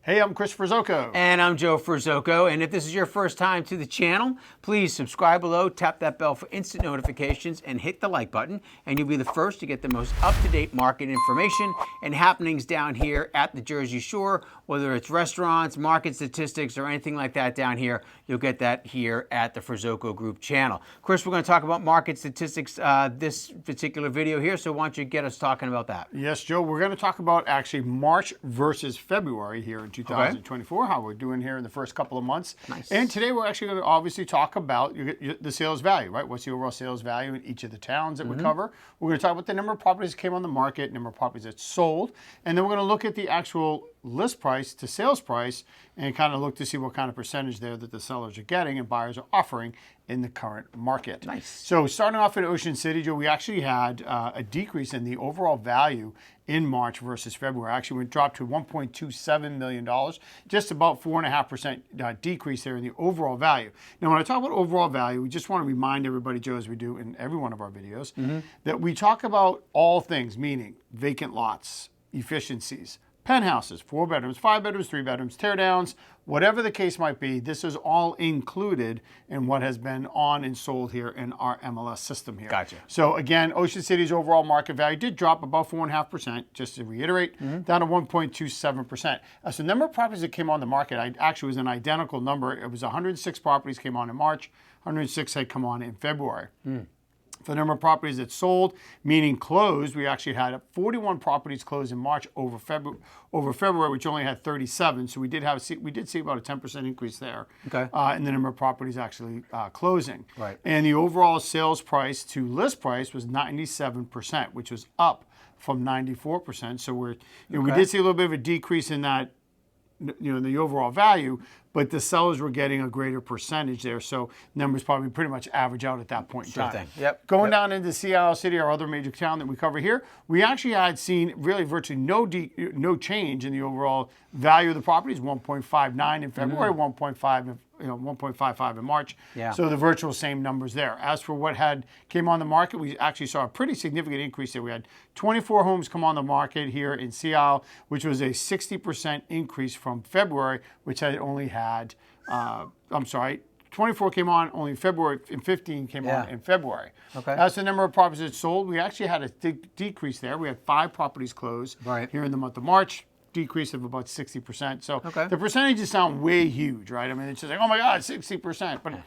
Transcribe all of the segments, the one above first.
Hey, I'm Chris Ferzoco. And I'm Joe Ferzoco. And if this is your first time to the channel, please subscribe below, tap that bell for instant notifications, and hit the like button. And you'll be the first to get the most up-to-date market information and happenings down here at the Jersey Shore. Whether it's restaurants, market statistics, or anything like that down here, you'll get that here at the Ferzoco Group channel. Chris, we're going to talk about market statistics this particular video here, so why don't you get us talking about that? Yes, Joe, we're going to talk about actually March versus February here in 2024, how we're doing here in the first couple of months. Nice. And today we're actually going to obviously talk about the sales value, right? What's the overall sales value in each of the towns that we cover? We're going to talk about the number of properties that came on the market, number of properties that sold, and then we're going to look at the actual list price to sales price and kind of look to see what kind of percentage there that the sellers are getting and buyers are offering in the current market. Nice. So starting off in Ocean City, Joe, we actually had a decrease in the overall value in March versus February. Actually, we dropped to $1.27 million, just about 4.5% decrease there in the overall value. Now, when I talk about overall value, we just want to remind everybody, Joe, as we do in every one of our videos, that we talk about all things, meaning vacant lots, efficiencies, penthouses, 4 bedrooms, 5 bedrooms, 3 bedrooms, tear downs, whatever the case might be, this is all included in what has been on and sold here in our MLS system here. Gotcha. So again, Ocean City's overall market value did drop about 4.5%, just to reiterate, down to 1.27%. So the number of properties that came on the market, actually was an identical number. It was 106 properties came on in March, 106 had come on in February. For the number of properties that sold, meaning closed, we actually had 41 properties closed in March over February, which only had 37. So we did see about a 10% increase there in the number of properties actually closing. Right. And the overall sales price to list price was 97%, which was up from 94%. So we did see a little bit of a decrease in that, in the overall value, but the sellers were getting a greater percentage there, so numbers probably pretty much average out at that point in time. Sure thing. Yep. Going down into Seattle City, our other major town that we cover here, we actually had seen really virtually no change in the overall value of the properties. 1.59 in February, 1.55 in March. Yeah. So the virtual same numbers there. As for what came on the market, we actually saw a pretty significant increase there. We had 24 homes come on the market here in Seattle, which was a 60% increase from February, which had only had 24 came on only in February, and 15 came on in February. Okay. As the number of properties that sold, we actually had a decrease there. We had 5 properties closed here in the month of March, decrease of about 60%. So the percentages sound way huge, right? I mean, it's just like, oh my God, 60%. But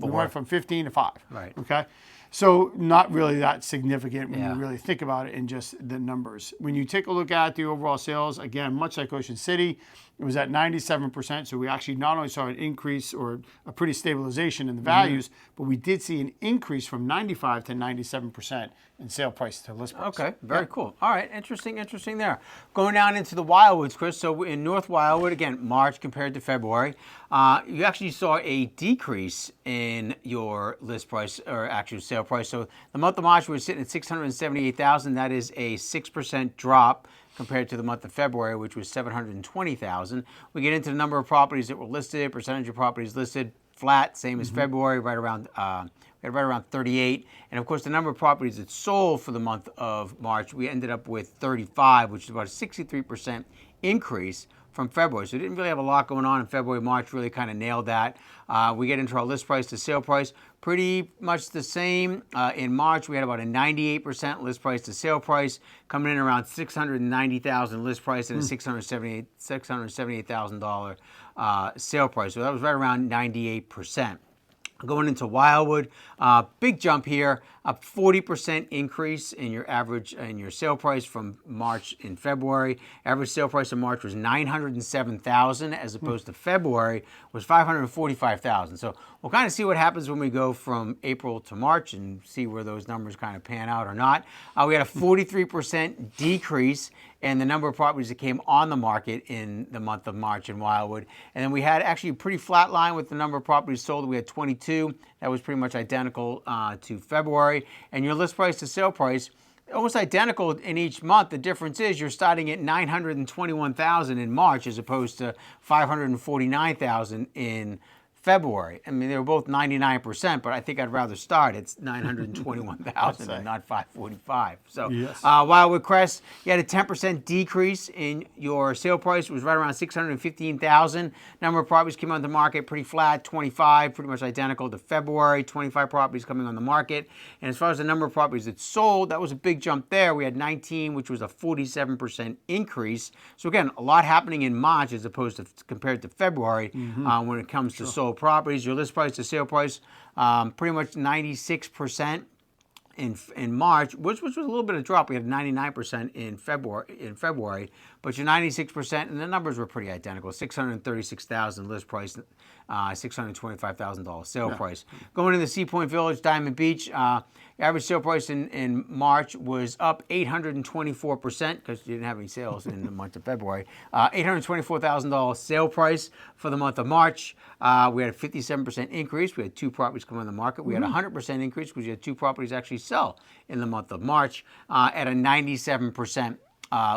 we went from 15 to 5. Right. Okay. So not really that significant when you really think about it in just the numbers. When you take a look at the overall sales, again, much like Ocean City, it was at 97%. So we actually not only saw an increase or a pretty stabilization in the values, but we did see an increase from 95 to 97% in sale price to list price. Okay, very cool. All right, interesting there. Going down into the Wildwoods, Chris, so in North Wildwood, again, March compared to February, you actually saw a decrease in your list price, or actual sale price. So the month of March, we were sitting at $678,000. That is a 6% drop compared to the month of February, which was $720,000. We get into the number of properties that were listed, percentage of properties listed, flat, same as February, right around 38. And of course, the number of properties that sold for the month of March, we ended up with 35, which is about a 63% increase from February. So we didn't really have a lot going on in February. March really kind of nailed that. We get into our list price to sale price, pretty much the same. In March, we had about a 98% list price to sale price, coming in around $690,000 list price and a $678,000 sale price. So that was right around 98%. Going into Wildwood, big jump here, a 40% increase in your average in your sale price from March in February. Average sale price in March was $907,000 as opposed to February was $545,000. So we'll kind of see what happens when we go from April to March and see where those numbers kind of pan out or not. We had a 43% decrease in the number of properties that came on the market in the month of March in Wildwood. And then we had actually a pretty flat line with the number of properties sold. We had 22. That was pretty much identical to February. And your list price to sale price, almost identical in each month. The difference is you're starting at $921,000 in March as opposed to $549,000 in February. I mean, they were both 99%, but I think I'd rather start at 921,000 and not 545. So, Yes. Wildwood Crest, you had a 10% decrease in your sale price. It was right around 615,000. Number of properties came on the market pretty flat, 25, pretty much identical to February. 25 properties coming on the market. And as far as the number of properties that sold, that was a big jump there. We had 19, which was a 47% increase. So again, a lot happening in March as opposed to compared to February when it comes to sold properties. Your list price to sale price, pretty much 96% in March, which was a little bit of a drop. We had 99% in February, but your 96%, and the numbers were pretty identical. 636,000 list price, $625,000 sale price. Going into Sea Point Village, Diamond Beach, average sale price in March was up 824% because you didn't have any sales in the month of February. $824,000 sale price for the month of March. We had a 57% increase. We had 2 properties come on the market. We had a 100% increase because we had 2 properties actually sell in the month of March at a 97%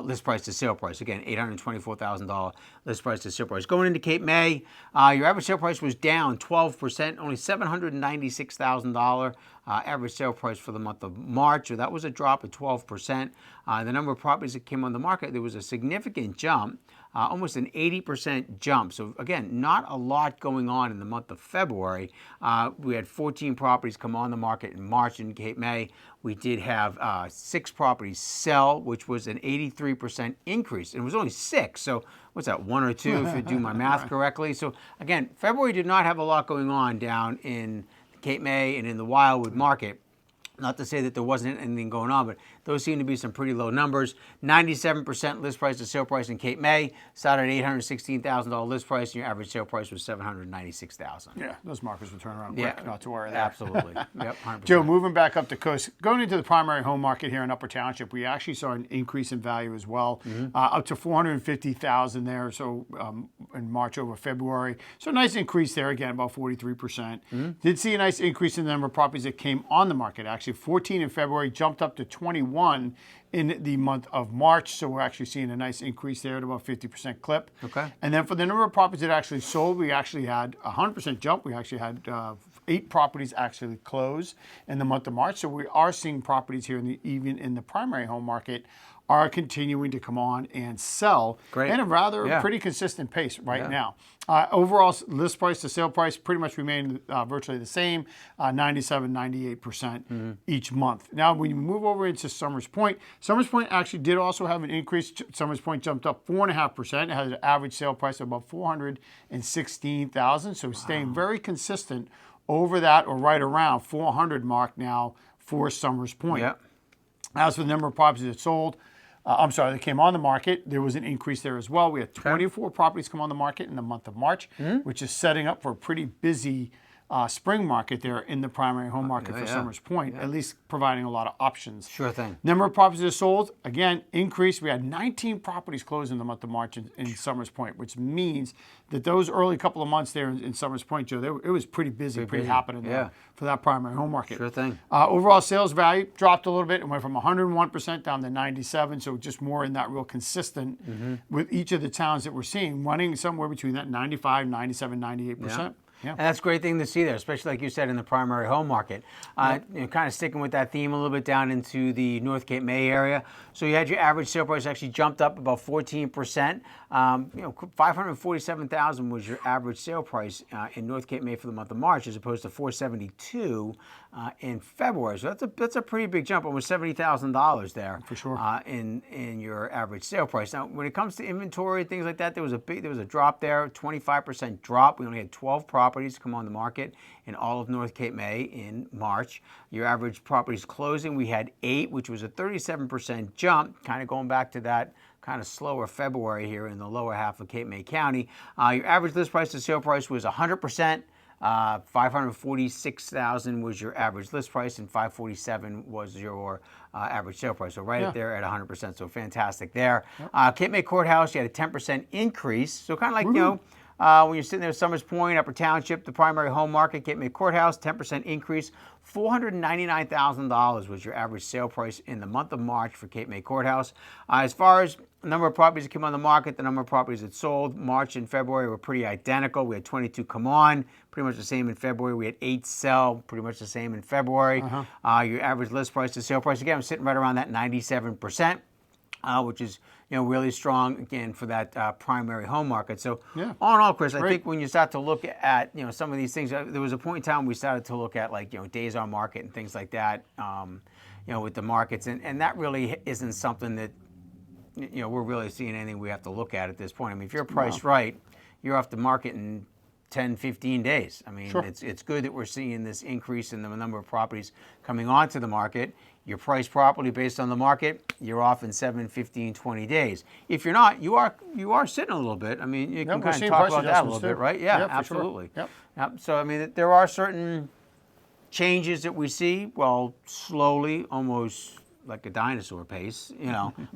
list price to sale price. Again, $824,000 list price to sale price. Going into Cape May, your average sale price was down 12%, only $796,000 average sale price for the month of March. So that was a drop of 12%. The number of properties that came on the market, there was a significant jump. Almost an 80% jump. So again, not a lot going on in the month of February. We had 14 properties come on the market in March in Cape May. We did have 6 properties sell, which was an 83% increase. It was only 6, so what's that, 1 or 2 if you do my math correctly? So again, February did not have a lot going on down in Cape May and in the Wildwood market. Not to say that there wasn't anything going on, but those seem to be some pretty low numbers. 97% list price to sale price in Cape May. Started at $816,000 list price, and your average sale price was $796,000. Yeah, those markers will turn around quick, not to worry there. Absolutely. Yep, 100%. Joe, moving back up the coast, going into the primary home market here in Upper Township, we actually saw an increase in value as well, up to $450,000 there. So in March over February, so a nice increase there again, about 43%. Did see a nice increase in the number of properties that came on the market. Actually, 14 in February, jumped up to 21 in the month of March. So we're actually seeing a nice increase there at about 50% clip. Okay. And then for the number of properties that actually sold, we actually had a 100% jump. We actually had 8 properties actually close in the month of March. So we are seeing properties here even in the primary home market are continuing to come on and sell at a rather pretty consistent pace right now. Overall list price to sale price pretty much remained virtually the same, 97, 98% each month. Now, when you move over into Summers Point actually did also have an increase. Summers Point jumped up 4.5%. It has an average sale price of about $416,000, so staying very consistent over that or right around 400 mark now for Summers Point. As for the number of properties that sold, that came on the market, there was an increase there as well. We had 24 properties come on the market in the month of March, which is setting up for a pretty busy spring market there in the primary home market for Summers Point, at least providing a lot of options. Sure thing. Number of properties that sold, again, increased. We had 19 properties closed in the month of March in Summers Point, which means that those early couple of months there in Summers Point, Joe, it was pretty busy, pretty happening there for that primary home market. Sure thing. Overall sales value dropped a little bit and went from 101% down to 97, so just more in that real consistent with each of the towns that we're seeing, running somewhere between that 95, 97, 98%. Yeah. And that's a great thing to see there, especially like you said in the primary home market. Kind of sticking with that theme a little bit down into the North Cape May area. So you had your average sale price actually jumped up about 14%. $547,000 was your average sale price in North Cape May for the month of March, as opposed to $472,000 in February. So that's a pretty big jump, almost $70,000 there for sure in your average sale price. Now, when it comes to inventory things like that, there was a drop there, 25% drop. We only had 12 properties come on the market in all of North Cape May in March. Your average properties closing, we had 8, which was a 37% jump, kind of going back to that kind of slower February here in the lower half of Cape May County. Your average list price to sale price was 100%. $546,000 was your average list price, and $547,000 was your average sale price. So right there at 100%. So fantastic there. Cape May Courthouse, you had a 10% increase. So kind of like, when you're sitting there at Summers Point, Upper Township, the primary home market, Cape May Courthouse, 10% increase. $499,000 was your average sale price in the month of March for Cape May Courthouse. As far as number of properties that came on the market, the number of properties that sold, March and February were pretty identical. We had 22 come on, pretty much the same in February. We had 8 sell, pretty much the same in February. Your average list price to sale price, again, was sitting right around that 97%, which is really strong, again, for that primary home market. So all in all, Chris, I think when you start to look at some of these things, there was a point in time we started to look at like days on market and things like that, with the markets, and that really isn't something that we're really seeing anything we have to look at this point. I mean, if you're priced right, you're off the market in 10, 15 days. I mean, it's good that we're seeing this increase in the number of properties coming onto the market. You're priced properly based on the market, you're off in 7, 15, 20 days. If you're not, you are sitting a little bit. I mean, you can kind of talk about that a little bit, right? Yeah, absolutely. Sure. Yep. So, I mean, there are certain changes that we see, well, slowly, almost like a dinosaur pace,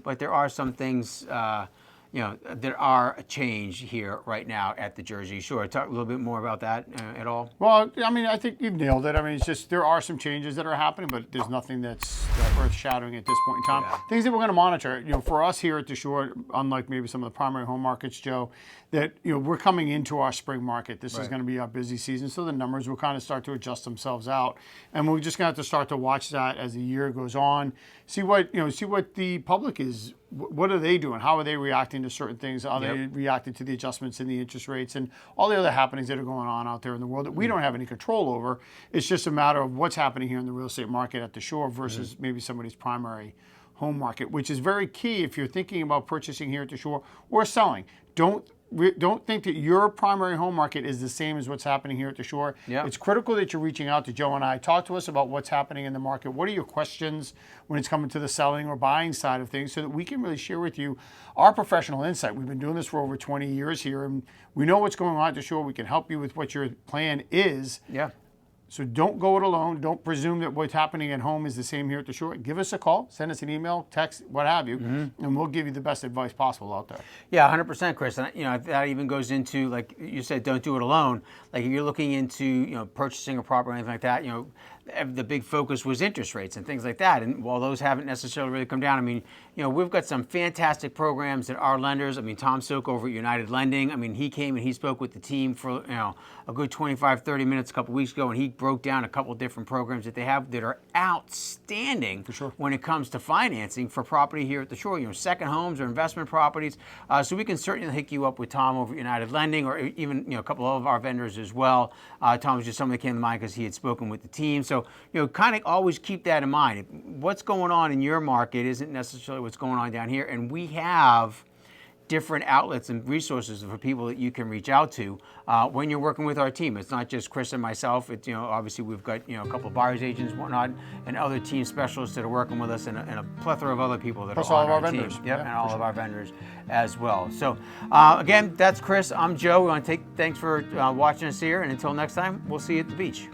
but there are some things, that are a change here right now at the Jersey Shore. Talk a little bit more about that at all? Well, I mean, I think you've nailed it. I mean, it's just there are some changes that are happening, but there's nothing that's earth-shattering at this point in time. Yeah. Things that we're going to monitor, for us here at the Shore, unlike maybe some of the primary home markets, Joe, that we're coming into our spring market. This is going to be our busy season, so the numbers will kind of start to adjust themselves out, and we're just going to have to start to watch that as the year goes on. See what the public is. What are they doing? How are they reacting to certain things? Are they reacting to the adjustments in the interest rates and all the other happenings that are going on out there in the world that we don't have any control over? It's just a matter of what's happening here in the real estate market at the Shore versus maybe somebody's primary home market, which is very key if you're thinking about purchasing here at the Shore or selling. Don't think that your primary home market is the same as what's happening here at the Shore. Yep. It's critical that you're reaching out to Joe and I. Talk to us about what's happening in the market. What are your questions when it's coming to the selling or buying side of things so that we can really share with you our professional insight. We've been doing this for over 20 years here, and we know what's going on at the Shore. We can help you with what your plan is. Yeah. So don't go it alone. Don't presume that what's happening at home is the same here at the Shore. Give us a call, send us an email, text, what have you, and we'll give you the best advice possible out there. Yeah, 100%, Chris. And that even goes into, like you said, don't do it alone. Like if you're looking into purchasing a property or anything like that, the big focus was interest rates and things like that. And while those haven't necessarily really come down, I mean, we've got some fantastic programs that our lenders, I mean, Tom Silk over at United Lending, I mean, he came and he spoke with the team for, a good 25, 30 minutes a couple weeks ago, and he broke down a couple of different programs that they have that are outstanding when it comes to financing for property here at the Shore, second homes or investment properties. So we can certainly hook you up with Tom over at United Lending, or even, a couple of our vendors as well. Tom was just someone that came to mind because he had spoken with the team. So, kind of always keep that in mind. What's going on in your market isn't necessarily what's going on down here. And we have different outlets and resources for people that you can reach out to when you're working with our team. It's not just Chris and myself. It's, obviously we've got, a couple of buyers agents and whatnot, and other team specialists that are working with us, and a plethora of other people that Plus are on all of our our vendors. team. Yep, and all of our vendors as well. So again, that's Chris. I'm Joe. We want to thanks for watching us here, and until next time, we'll see you at the beach.